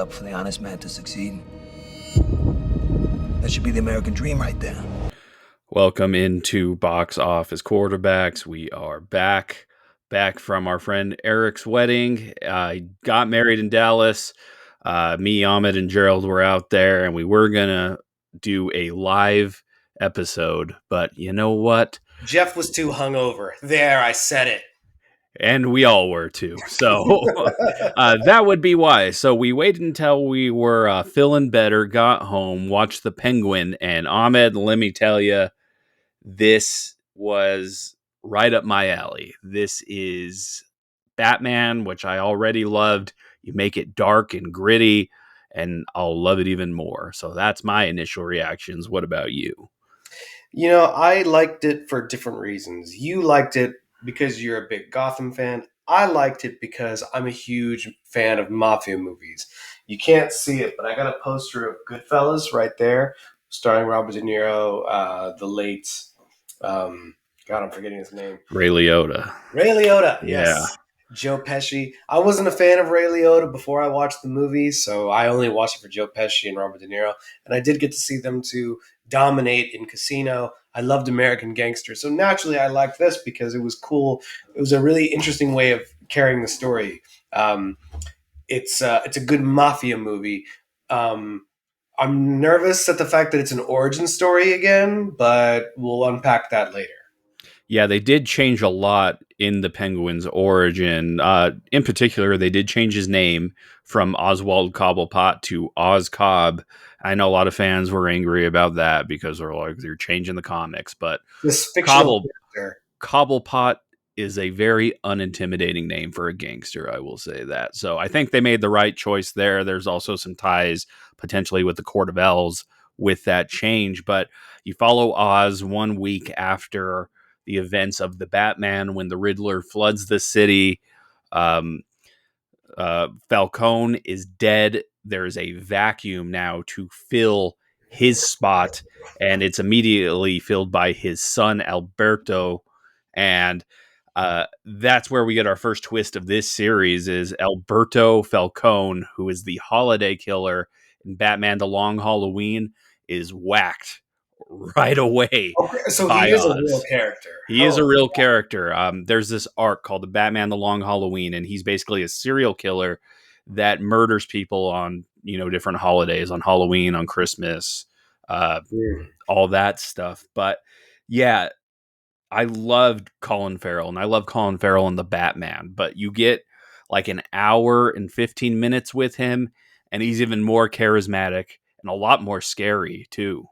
up for the honest man to succeed. That should be the American dream right there. Welcome into Box Office Quarterbacks. We are back from our friend Eric's wedding. I got married in Dallas. Me, Ahmed, and Gerald were out there, and we were going to do a live episode. But you know what? Jeff was too hungover. There, I said it. And we all were too. So that would be why. So we waited until we were feeling better, got home, watched The Penguin. And Ahmed, let me tell you, this was right up my alley. This is Batman, which I already loved. You make it dark and gritty, and I'll love it even more. So that's my initial reactions. What about you? You know, I liked it for different reasons. You liked it because you're a big Gotham fan. I liked it because I'm a huge fan of mafia movies. You can't see it, but I got a poster of Goodfellas right there, starring Robert De Niro, the late, God, I'm forgetting his name. Ray Liotta. Ray Liotta, yes. Yeah. Joe Pesci. I wasn't a fan of Ray Liotta before I watched the movie, so I only watched it for Joe Pesci and Robert De Niro. And I did get to see them to dominate in Casino. I loved American Gangster. So naturally, I liked this because it was cool. It was a really interesting way of carrying the story. It's a good mafia movie. I'm nervous at the fact that it's an origin story again, but we'll unpack that later. Yeah, they did change a lot in the Penguin's origin. In particular, they did change his name from Oswald Cobblepot to Oz Cobb. I know a lot of fans were angry about that because they're changing the comics, but This fictional character. Cobblepot is a very unintimidating name for a gangster, I will say that. So I think they made the right choice there. There's also some ties potentially with the Court of Owls with that change, but you follow Oz 1 week after the events of the Batman when the Riddler floods the city. Falcone is dead. There's a vacuum now to fill his spot, and it's immediately filled by his son Alberto. And that's where we get our first twist of this series is Alberto Falcone, who is the holiday killer in Batman The Long Halloween, is whacked right away. Okay, so he is a real character. He is a real character. There's this arc called the Batman The Long Halloween, and he's basically a serial killer that murders people on, different holidays, on Halloween, on Christmas, all that stuff. But yeah, I loved Colin Farrell, and I love Colin Farrell in the Batman, but you get like an hour and 15 minutes with him, and he's even more charismatic and a lot more scary too.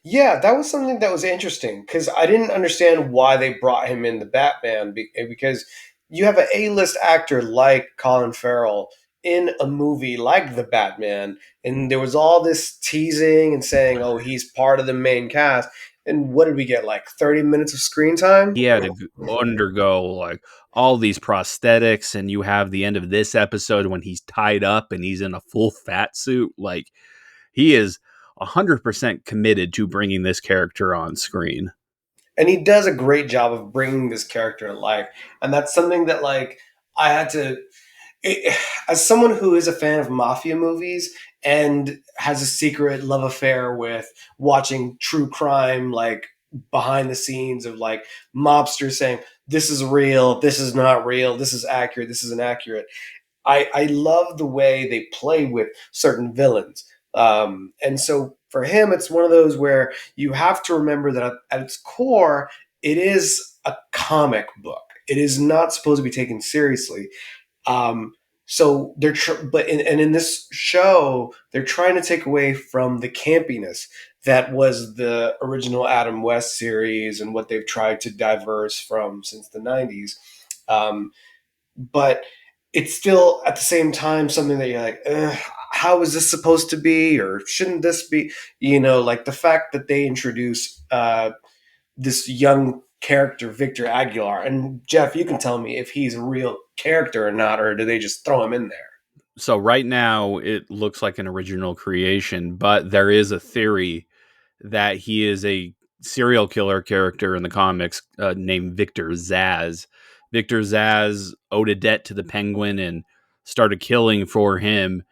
Yeah, that was something that was interesting because I didn't understand why they brought him in the Batman because you have an A-list actor like Colin Farrell in a movie like the Batman, and there was all this teasing and saying, "Oh, he's part of the main cast." And what did we get? Like 30 minutes of screen time? He had to undergo like all these prosthetics, and you have the end of this episode when he's tied up and he's in a full fat suit. Like he is 100% committed to bringing this character on screen. And he does a great job of bringing this character to life. And that's something that I had to as someone who is a fan of mafia movies and has a secret love affair with watching true crime, like behind the scenes of like mobsters saying, this is real, this is not real, this is accurate, this is inaccurate. I love the way they play with certain villains. And so for him, it's one of those where you have to remember that at its core, it is a comic book. It is not supposed to be taken seriously. So they're, in this show, they're trying to take away from the campiness that was the original Adam West series and what they've tried to diverse from since the 90s. But it's still at the same time something that you're like, how is this supposed to be? Or shouldn't this be? Like the fact that they introduce this young character, Victor Aguilar. And Jeff, you can tell me if he's a real character or not, or do they just throw him in there? So right now it looks like an original creation, but there is a theory that he is a serial killer character in the comics named Victor Zsasz. Victor Zsasz owed a debt to the Penguin and started killing for him.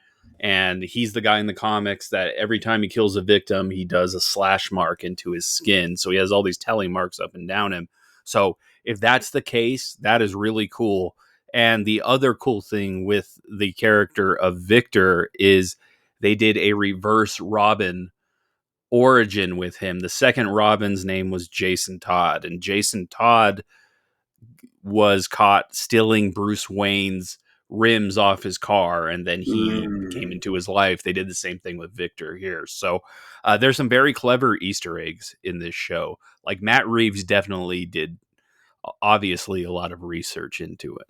And he's the guy in the comics that every time he kills a victim, he does a slash mark into his skin. So he has all these telling marks up and down him. So if that's the case, that is really cool. And the other cool thing with the character of Victor is they did a reverse Robin origin with him. The second Robin's name was Jason Todd, and Jason Todd was caught stealing Bruce Wayne's rims off his car, and then he came Mm. into his life. They did the same thing with Victor here. So there's some very clever Easter eggs in this show. Like Matt Reeves definitely did, obviously, a lot of research into it.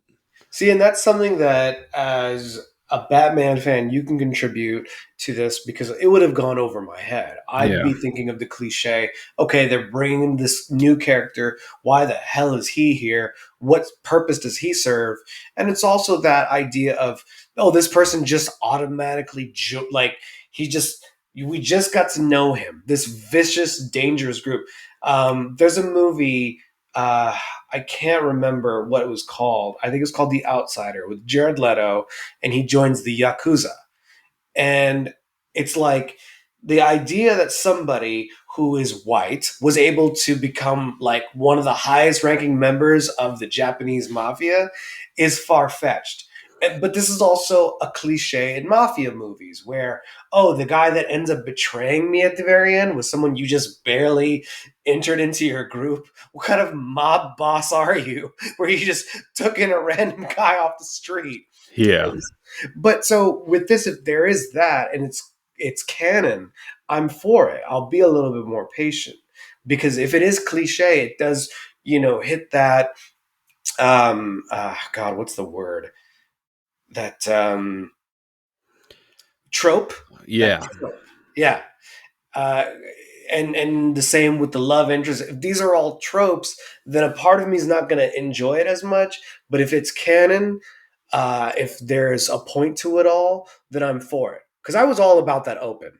See, and that's something that, as a Batman fan, you can contribute to this because it would have gone over my head. I'd Yeah. be thinking of the cliche, okay, they're bringing this new character. Why the hell is he here? What purpose does he serve? And it's also that idea of, oh, this person just automatically, like, he just, we just got to know him. This vicious, dangerous group. There's a movie. I can't remember what it was called. I think it's called The Outsider with Jared Leto, and he joins the Yakuza. And it's like the idea that somebody who is white was able to become like one of the highest ranking members of the Japanese mafia is far fetched. But this is also a cliche in mafia movies where, oh, the guy that ends up betraying me at the very end was someone you just barely entered into your group. What kind of mob boss are you where you just took in a random guy off the street? Yeah. But so with this, if there is that and it's canon, I'm for it. I'll be a little bit more patient because if it is cliche, it does, hit that God, what's the word? That trope. That Yeah. trope. Yeah. Uh, and the same with the love interest. If these are all tropes, then a part of me is not going to enjoy it as much. But if it's canon, if there's a point to it all, then I'm for it. Because I was all about that open.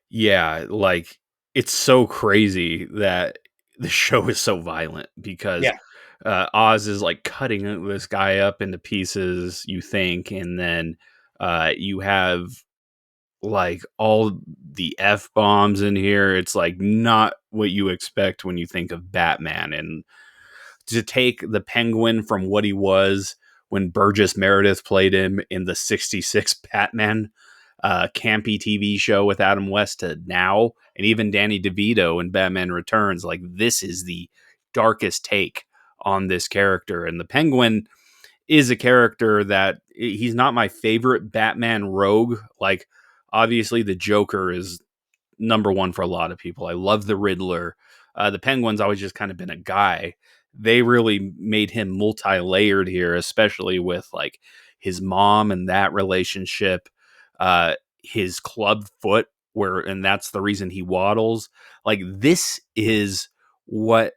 Yeah, like it's so crazy that the show is so violent because Yeah. Oz is like cutting this guy up into pieces, you think, and then you have like all the F bombs in here. It's like not what you expect when you think of Batman. And to take the Penguin from what he was when Burgess Meredith played him in the 66 Batman campy TV show with Adam West to now, and even Danny DeVito in Batman Returns, like this is the darkest take on this character. And the Penguin is a character that he's not my favorite Batman rogue. Like, obviously, the Joker is number one for a lot of people. I love the Riddler. The Penguin's always just kind of been a guy. They really made him multi-layered here, especially with like his mom and that relationship, his club foot, and that's the reason he waddles. Like this is what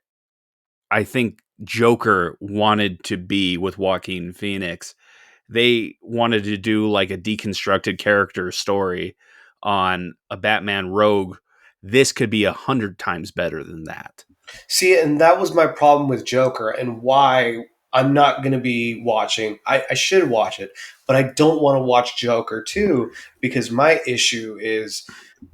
I think Joker wanted to be with Joaquin Phoenix. They wanted to do like a deconstructed character story on a Batman rogue. This could be 100 times better than that. See, and that was my problem with Joker and why I'm not going to be watching. I should watch it, but I don't want to watch Joker too because my issue is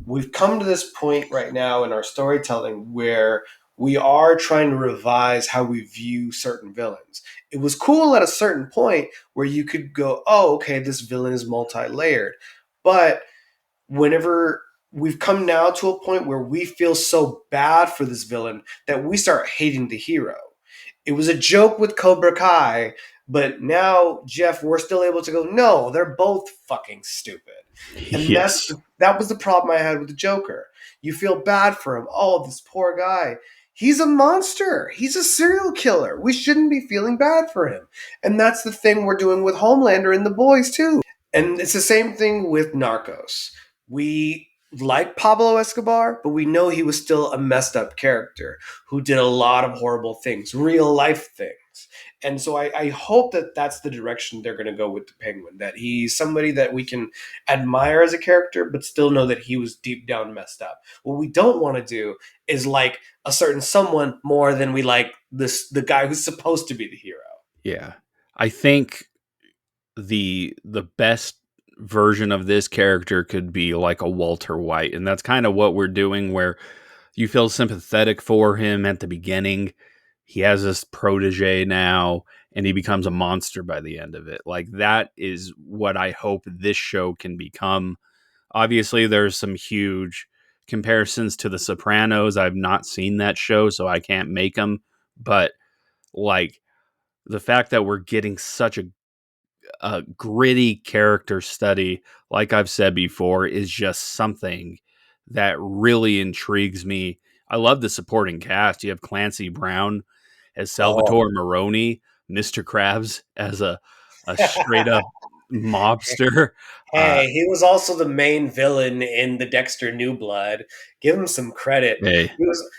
we've come to this point right now in our storytelling where we are trying to revise how we view certain villains. It was cool at a certain point where you could go, oh, okay, this villain is multi layered. But whenever we've come now to a point where we feel so bad for this villain that we start hating the hero. It was a joke with Cobra Kai, but now, Jeff, we're still able to go, no, they're both fucking stupid. And Yes. that was the problem I had with the Joker. You feel bad for him. Oh, this poor guy. He's a monster. He's a serial killer. We shouldn't be feeling bad for him. And that's the thing we're doing with Homelander and the boys, too. And it's the same thing with Narcos. We like Pablo Escobar, but we know he was still a messed up character who did a lot of horrible things, real life things. And so I hope that that's the direction they're going to go with the Penguin, that he's somebody that we can admire as a character, but still know that he was deep down messed up. What we don't want to do is like a certain someone more than we like the guy who's supposed to be the hero. Yeah. I think the best version of this character could be like a Walter White. And that's kind of what we're doing, where you feel sympathetic for him at the beginning. He has this protege now, and he becomes a monster by the end of it. Like, that is what I hope this show can become. Obviously, there's some huge comparisons to The Sopranos. I've not seen that show, so I can't make them. But, like, the fact that we're getting such a gritty character study, like I've said before, is just something that really intrigues me. I love the supporting cast. You have Clancy Brown as Oh. Salvatore Maroni, Mr. Krabs as a straight up mobster. Uh, Hey, he was also the main villain in the Dexter New Blood. Give him some credit. hey,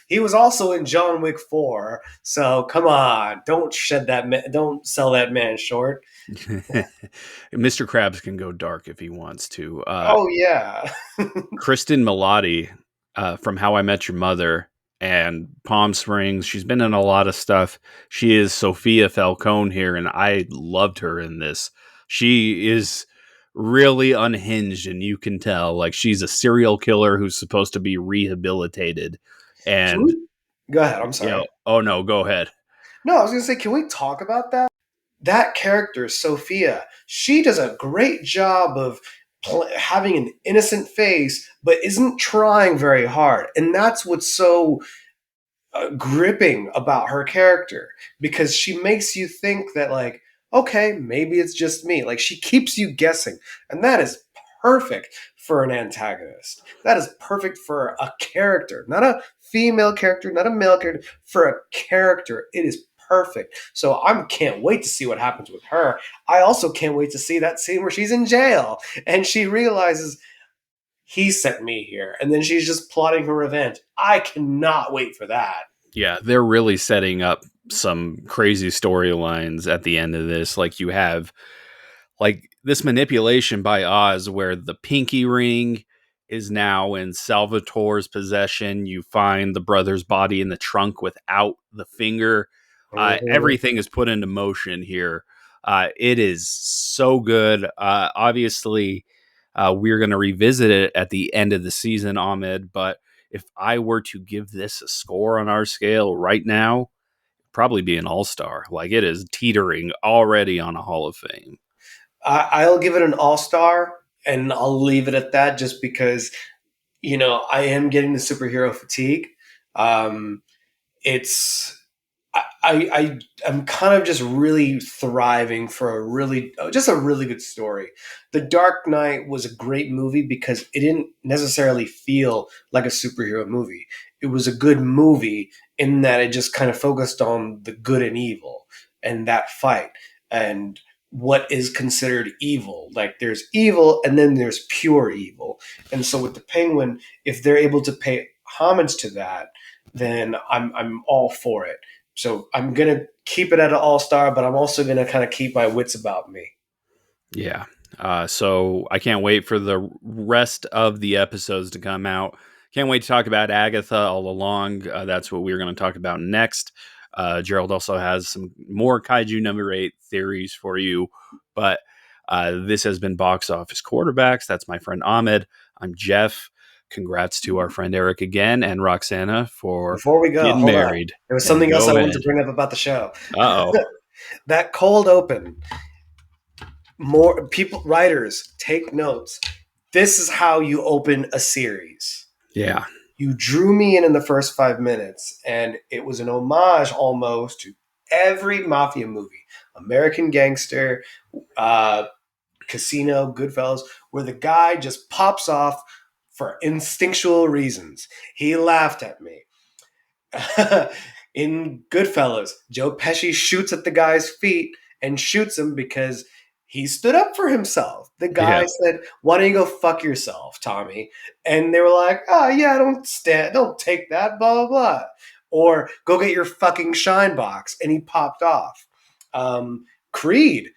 He was also in John Wick 4. So come on, don't sell that man short. Mr. Krabs can go dark if he wants to. Oh yeah. Kristen Milotti from How I Met Your Mother and Palm Springs. She's been in a lot of stuff. She is Sophia Falcone here, and I loved her in this. She is really unhinged, and you can tell. Like, she's a serial killer who's supposed to be rehabilitated. Can And, we go ahead? I'm you know, sorry. oh no, go ahead. No, I was gonna say, can we talk about that? That character, Sophia, she does a great job of having an innocent face, but isn't trying very hard, and that's what's so gripping about her character, because she makes you think that, like, okay, maybe it's just me. Like, she keeps you guessing, and that is perfect for an antagonist. That is perfect for a character, not a female character, not a male character, for a character. It is perfect. So I can't wait to see what happens with her. I also can't wait to see that scene where she's in jail and she realizes he sent me here, and then she's just plotting her revenge. I cannot wait for that. Yeah, they're really setting up some crazy storylines at the end of this. Like, you have like this manipulation by Oz where the pinky ring is now in Salvatore's possession. You find the brother's body in the trunk without the finger. Mhm. Everything is put into motion here. It is so good. Obviously, we're going to revisit it at the end of the season, Ahmed. But if I were to give this a score on our scale right now, probably be an all-star. Like, it is teetering already on a Hall of Fame. I'll give it an all-star, and I'll leave it at that, just because I am getting the superhero fatigue. Um, it's I'm kind of just really thriving for a really good story. The Dark Knight was a great movie because it didn't necessarily feel like a superhero movie. It was a good movie in that it just kind of focused on the good and evil and that fight and what is considered evil. Like, there's evil and then there's pure evil. And so with the Penguin, if they're able to pay homage to that, then I'm all for it. So I'm gonna keep it at an all-star, but I'm also gonna kind of keep my wits about me. Yeah. So I can't wait for the rest of the episodes to come out. Can't wait to talk about Agatha all along. That's what we're going to talk about next. Gerald also has some more Kaiju number 8 theories for you. But this has been Box Office Quarterbacks. That's my friend Ahmed. I'm Jeff. Congrats to our friend Eric again and Roxana for Before we go, getting hold on. married. There was And something else I go wanted to ahead. bring up about the show. Uh oh. That cold open. More people, writers, take notes. This is how you open a series. Yeah. You drew me in the first 5 minutes, and it was an homage almost to every mafia movie, American Gangster, uh, Casino, Goodfellas, where the guy just pops off for instinctual reasons. He laughed at me. In Goodfellas, Joe Pesci shoots at the guy's feet and shoots him because he stood up for himself. The guy Yeah. said, "Why don't you go fuck yourself, Tommy?" And they were like, "Oh yeah, don't take that, blah blah blah," or "Go get your fucking shine box," and he popped off. Creed,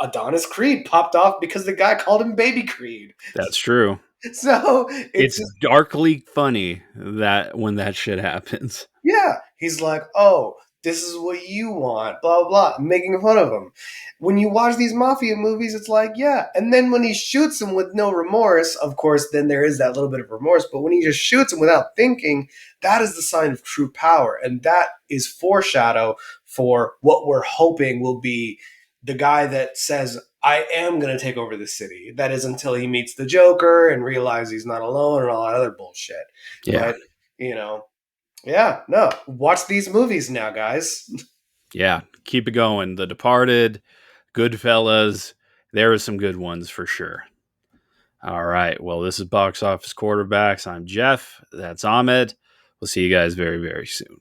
Adonis Creed popped off because the guy called him Baby Creed. That's true. So it's It's just, darkly funny that when that shit happens. yeah, he's like, "Oh, this is what you want, blah, blah, blah, making fun of him. When you watch these mafia movies, it's like, yeah. And then when he shoots him with no remorse, of course, then there is that little bit of remorse. But when he just shoots him without thinking, that is the sign of true power. And that is foreshadow for what we're hoping will be the guy that says, I am going to take over the city. That is until he meets the Joker and realizes he's not alone and all that other bullshit. Yeah. But, you know, yeah, no. Watch these movies now, guys. Yeah. Keep it going. The Departed, Goodfellas. There are some good ones for sure. All right. Well, this is Box Office Quarterbacks. I'm Jeff. That's Ahmed. We'll see you guys very, very soon.